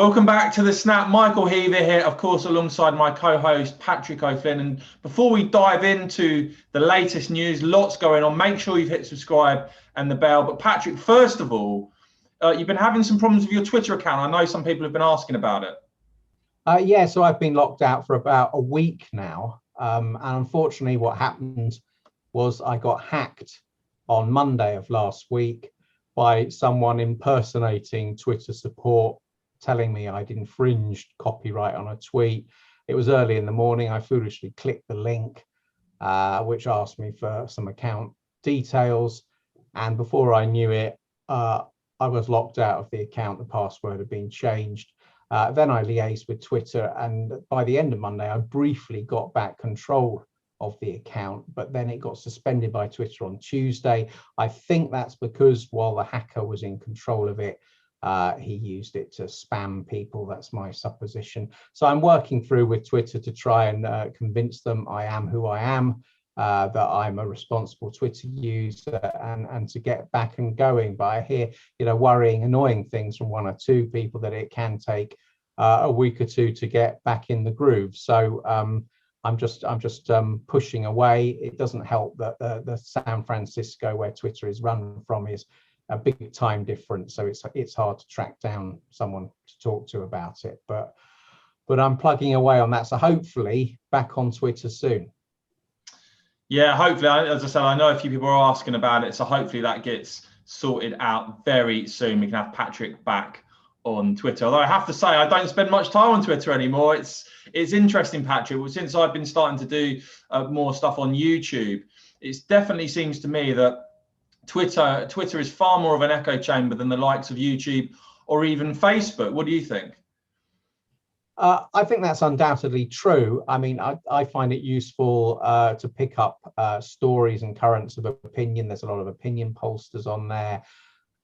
Welcome back to the Snap. Michael Heaver here, of course, alongside my co-host Patrick O'Flynn. And before we dive into the latest news, lots going on. Make sure you've hit subscribe and the bell. But Patrick, first of all, you've been having some problems with your Twitter account. I know some people have been asking about it. Yeah, so I've been locked out for about a week now. And unfortunately, what happened was I got hacked on Monday of last week by someone impersonating Twitter support, telling me I'd infringed copyright on a tweet. It was early in the morning. I foolishly clicked the link, which asked me for some account details. And before I knew it, I was locked out of the account. The password had been changed. Then I liaised with Twitter, and by the end of Monday, I briefly got back control of the account, but then it got suspended by Twitter on Tuesday. I think that's because while the hacker was in control of it, he used it to spam people. That's my supposition. So I'm working through with Twitter to try and convince them I am who I am, that I'm a responsible Twitter user, and to get back and going. But I hear, worrying, annoying things from one or two people that it can take a week or two to get back in the groove. So I'm just pushing away. It doesn't help that the San Francisco, where Twitter is run from, is a big time difference, so it's hard to track down someone to talk to about it. But I'm plugging away on that. So hopefully back on Twitter soon. Yeah, hopefully. As I said, I know a few people are asking about it, so hopefully that gets sorted out very soon. We can have Patrick back on Twitter. Although I have to say, I don't spend much time on Twitter anymore. It's interesting, Patrick. Since I've been starting to do more stuff on YouTube, it definitely seems to me that Twitter is far more of an echo chamber than the likes of YouTube or even Facebook. What do you think? I think that's undoubtedly true. I mean, I find it useful to pick up stories and currents of opinion. There's a lot of opinion posters on there.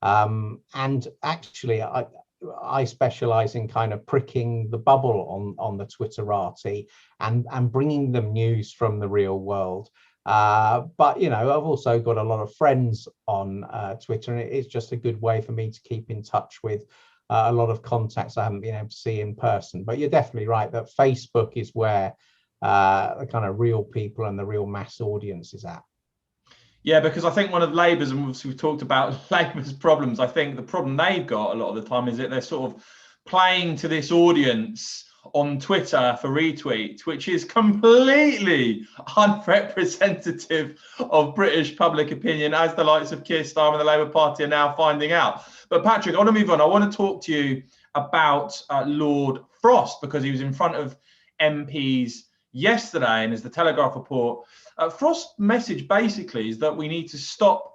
And actually, I specialize in kind of pricking the bubble on the Twitterati and bringing them news from the real world. But, I've also got a lot of friends on Twitter, and it's just a good way for me to keep in touch with a lot of contacts I haven't been able to see in person. But you're definitely right that Facebook is where the kind of real people and the real mass audience is at. Yeah, because I think one of Labour's, and we've talked about Labour's problems, I think the problem they've got a lot of the time is that they're sort of playing to this audience on Twitter for retweets, which is completely unrepresentative of British public opinion, as the likes of Keir Starmer and the Labour Party are now finding out. But Patrick, I want to move on. I want to talk to you about Lord Frost, because he was in front of MPs yesterday, and as the Telegraph report, Frost's message basically is that we need to stop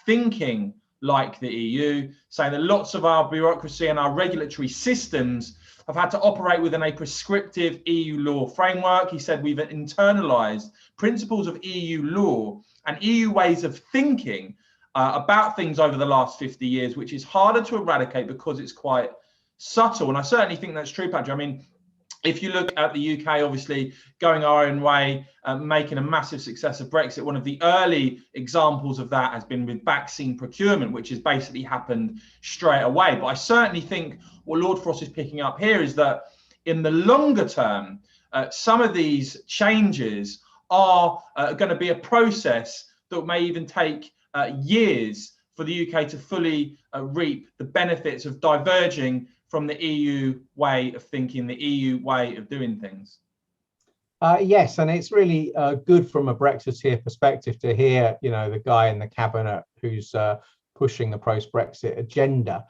thinking like the EU, saying that lots of our bureaucracy and our regulatory systems have had to operate within a prescriptive EU law framework. He said we've internalized principles of EU law and EU ways of thinking about things over the last 50 years, which is harder to eradicate because it's quite subtle. And I certainly think that's true, Patrick. I mean, if you look at the UK, obviously going our own way, making a massive success of Brexit, one of the early examples of that has been with vaccine procurement, which has basically happened straight away. But I certainly think what Lord Frost is picking up here is that in the longer term, some of these changes are going to be a process that may even take years for the UK to fully reap the benefits of diverging from the EU way of thinking, the EU way of doing things. Yes, and it's really good from a Brexiteer perspective to hear, the guy in the cabinet who's pushing the post-Brexit agenda,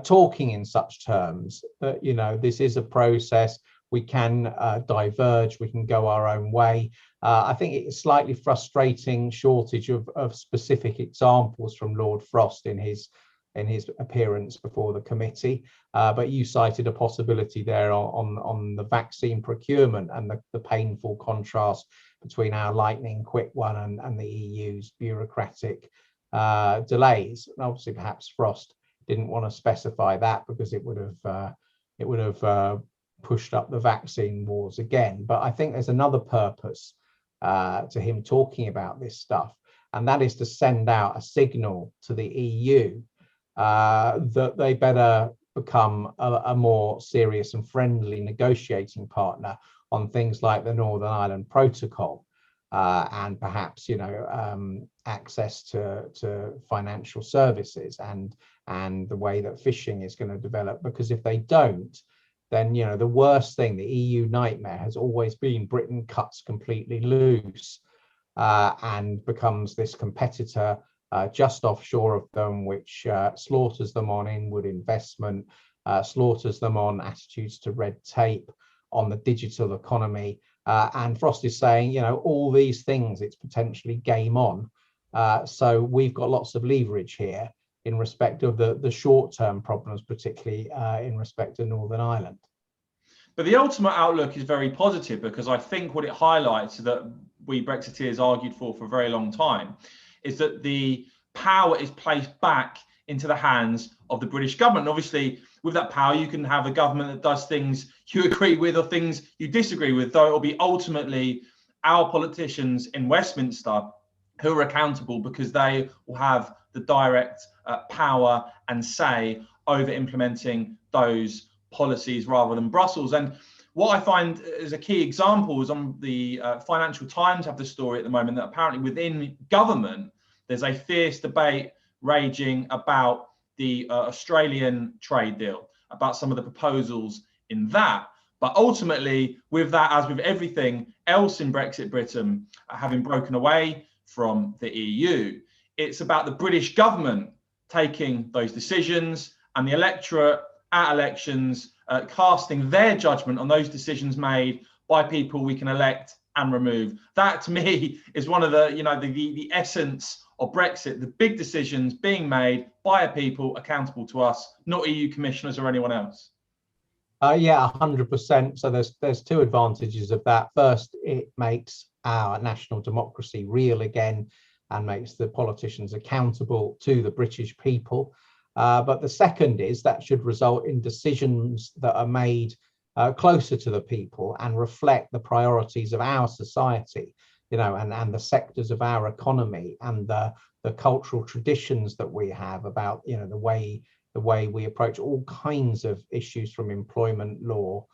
talking in such terms that, this is a process. We can diverge, we can go our own way. I think it's slightly frustrating shortage of specific examples from Lord Frost in his appearance before the committee, but you cited a possibility there on the vaccine procurement and the painful contrast between our lightning quick one and the EU's bureaucratic delays. And obviously, perhaps Frost didn't want to specify that because it would have pushed up the vaccine wars again. But I think there's another purpose to him talking about this stuff, and that is to send out a signal to the EU that they better become a more serious and friendly negotiating partner on things like the Northern Ireland Protocol, and perhaps, access to financial services and the way that fishing is going to develop. Because if they don't, then the worst thing, the EU nightmare, has always been Britain cuts completely loose and becomes this competitor just offshore of them, which slaughters them on inward investment, slaughters them on attitudes to red tape, on the digital economy. And Frost is saying, all these things, it's potentially game on. So we've got lots of leverage here in respect of the short-term problems, particularly in respect to Northern Ireland. But the ultimate outlook is very positive, because I think what it highlights that we Brexiteers argued for a very long time is that the power is placed back into the hands of the British government. And obviously, with that power, you can have a government that does things you agree with or things you disagree with, though it will be ultimately our politicians in Westminster who are accountable, because they will have the direct power and say over implementing those policies rather than Brussels. And what I find as a key example is on the Financial Times have the story at the moment that apparently within government, there's a fierce debate raging about the Australian trade deal, about some of the proposals in that. But ultimately, with that, as with everything else in Brexit Britain, having broken away from the EU, it's about the British government taking those decisions and the electorate at elections casting their judgment on those decisions made by people we can elect and remove. That, to me, is one of the essence of Brexit, the big decisions being made by a people accountable to us, not EU commissioners or anyone else. Yeah, 100%. So there's two advantages of that. First, it makes our national democracy real again and makes the politicians accountable to the British people. But the second is that should result in decisions that are made closer to the people and reflect the priorities of our society, and the sectors of our economy and the cultural traditions that we have about, the way we approach all kinds of issues, from employment law,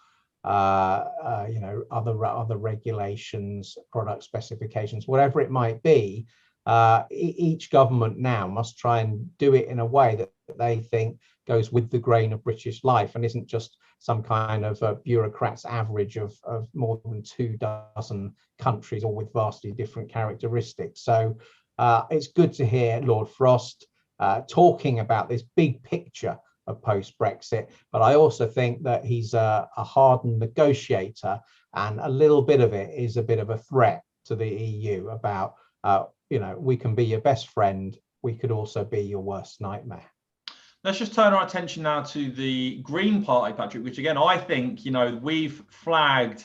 other regulations, product specifications, whatever it might be. Each government now must try and do it in a way that they think goes with the grain of British life and isn't just some kind of a bureaucrat's average of more than 24 countries, all with vastly different characteristics. So it's good to hear Lord Frost talking about this big picture of post-Brexit, but I also think that he's a hardened negotiator, and a little bit of it is a bit of a threat to the EU about, we can be your best friend, we could also be your worst nightmare. Let's just turn our attention now to the Green Party, Patrick, which again, I think, we've flagged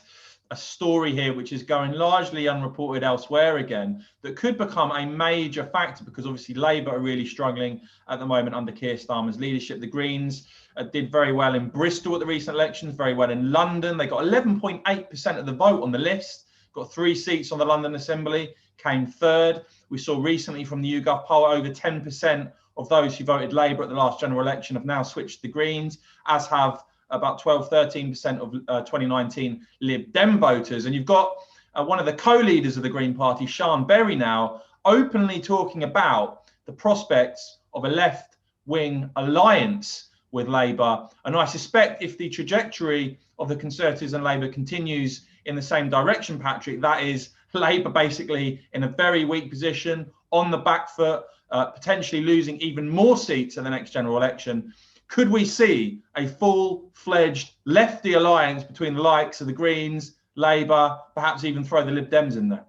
a story here which is going largely unreported elsewhere again, that could become a major factor, because obviously Labour are really struggling at the moment under Keir Starmer's leadership. The Greens did very well in Bristol at the recent elections, very well in London. They got 11.8% of the vote on the list, got 3 seats on the London Assembly, came third. We saw recently from the YouGov poll over 10% of those who voted Labour at the last general election have now switched to Greens, as have about 12-13% of 2019 Lib Dem voters. And you've got one of the co-leaders of the Green Party, Sian Berry, now openly talking about the prospects of a left-wing alliance with Labour. And I suspect if the trajectory of the Conservatives and Labour continues in the same direction, Patrick, that is Labour basically in a very weak position, on the back foot, potentially losing even more seats in the next general election. Could we see a full-fledged lefty alliance between the likes of the Greens, Labour, perhaps even throw the Lib Dems in there?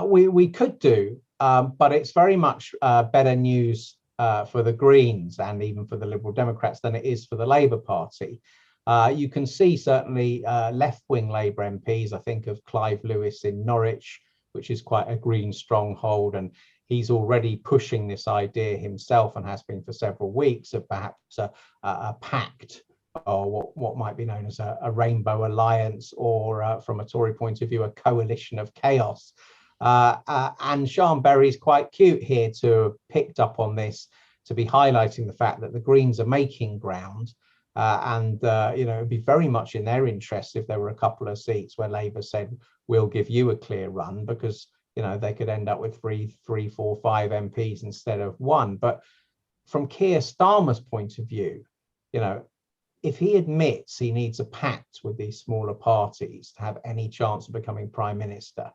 We could do, but it's very much better news for the Greens and even for the Liberal Democrats than it is for the Labour Party. You can see certainly left-wing Labour MPs. I think of Clive Lewis in Norwich, which is quite a Green stronghold, and he's already pushing this idea himself, and has been for several weeks, of perhaps a pact, or what might be known as a rainbow alliance, or from a Tory point of view, a coalition of chaos. And Sian Berry's quite cute here to have picked up on this to be highlighting the fact that the Greens are making ground. It'd be very much in their interest if there were a couple of seats where Labour said, we'll give you a clear run, because, they could end up with three, four, 5 MPs instead of 1. But from Keir Starmer's point of view, if he admits he needs a pact with these smaller parties to have any chance of becoming Prime Minister,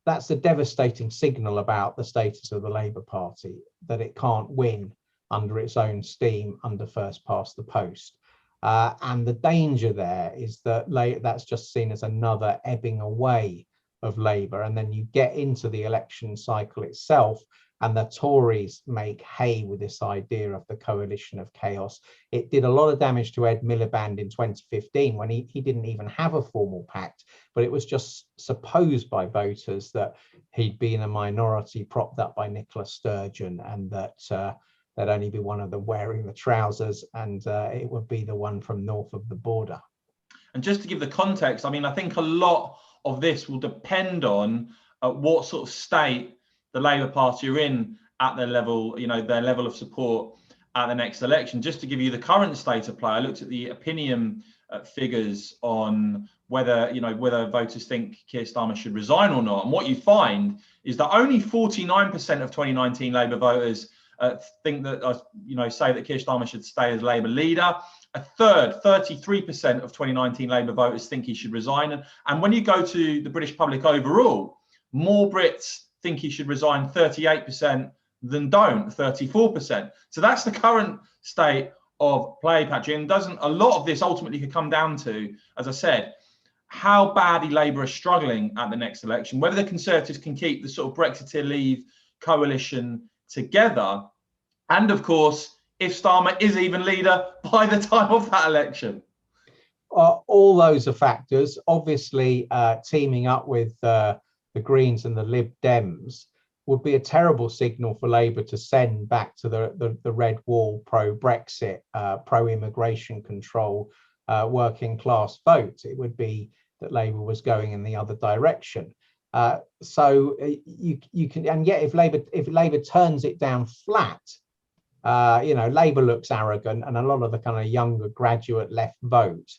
that's a devastating signal about the status of the Labour Party, that it can't win under its own steam under first past the post. And the danger there is that that's just seen as another ebbing away of Labour. And then you get into the election cycle itself, and the Tories make hay with this idea of the coalition of chaos. It did a lot of damage to Ed Miliband in 2015 when he didn't even have a formal pact, but it was just supposed by voters that he'd be in a minority propped up by Nicola Sturgeon, and that there'd only be one of them wearing the trousers, and it would be the one from north of the border. And just to give the context, I think a lot of this will depend on what sort of state the Labour Party are in at their level, their level of support at the next election. Just to give you the current state of play, I looked at the opinion figures on whether voters think Keir Starmer should resign or not. And what you find is that only 49% of 2019 Labour voters think that, say that Keir Starmer should stay as Labour leader. A third, 33% of 2019 Labour voters think he should resign. And when you go to the British public overall, more Brits think he should resign 38% than don't, 34%. So that's the current state of play, Patrick. And a lot of this ultimately could come down to, as I said, how badly Labour are struggling at the next election, whether the Conservatives can keep the sort of Brexiteer Leave coalition together, and of course, if Starmer is even leader by the time of that election. All those are factors. Obviously, teaming up with the Greens and the Lib Dems would be a terrible signal for Labour to send back to the red wall, pro-Brexit, pro-immigration control, working class vote. It would be that Labour was going in the other direction. So you can, and yet if Labour turns it down flat, Labour looks arrogant, and a lot of the kind of younger graduate left vote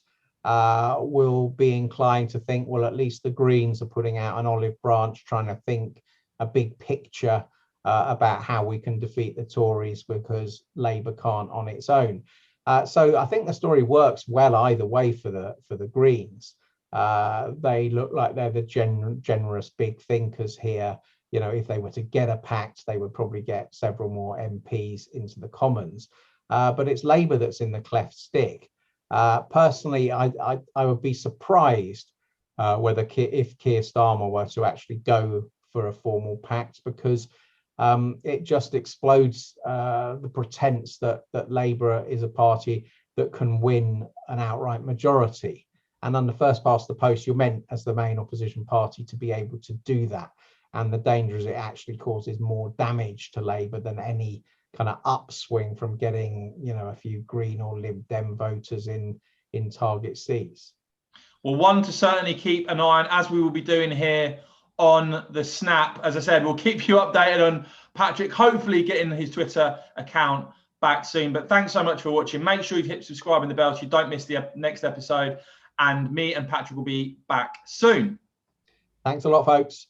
will be inclined to think, well, at least the Greens are putting out an olive branch, trying to think a big picture about how we can defeat the Tories, because Labour can't on its own. So I think the story works well either way for the Greens. They look like they're the generous big thinkers here. If they were to get a pact, they would probably get several more MPs into the Commons. But it's Labour that's in the cleft stick. Personally, I would be surprised if Keir Starmer were to actually go for a formal pact, because it just explodes the pretense that Labour is a party that can win an outright majority. And under first past the post, you're meant as the main opposition party to be able to do that. And the danger is it actually causes more damage to Labour than any kind of upswing from getting, a few Green or Lib Dem voters in target seats. Well, one to certainly keep an eye on, as we will be doing here on the Snap. As I said, we'll keep you updated on Patrick, hopefully getting his Twitter account back soon. But thanks so much for watching. Make sure you hit subscribe and the bell so you don't miss the next episode. And me and Patrick will be back soon. Thanks a lot, folks.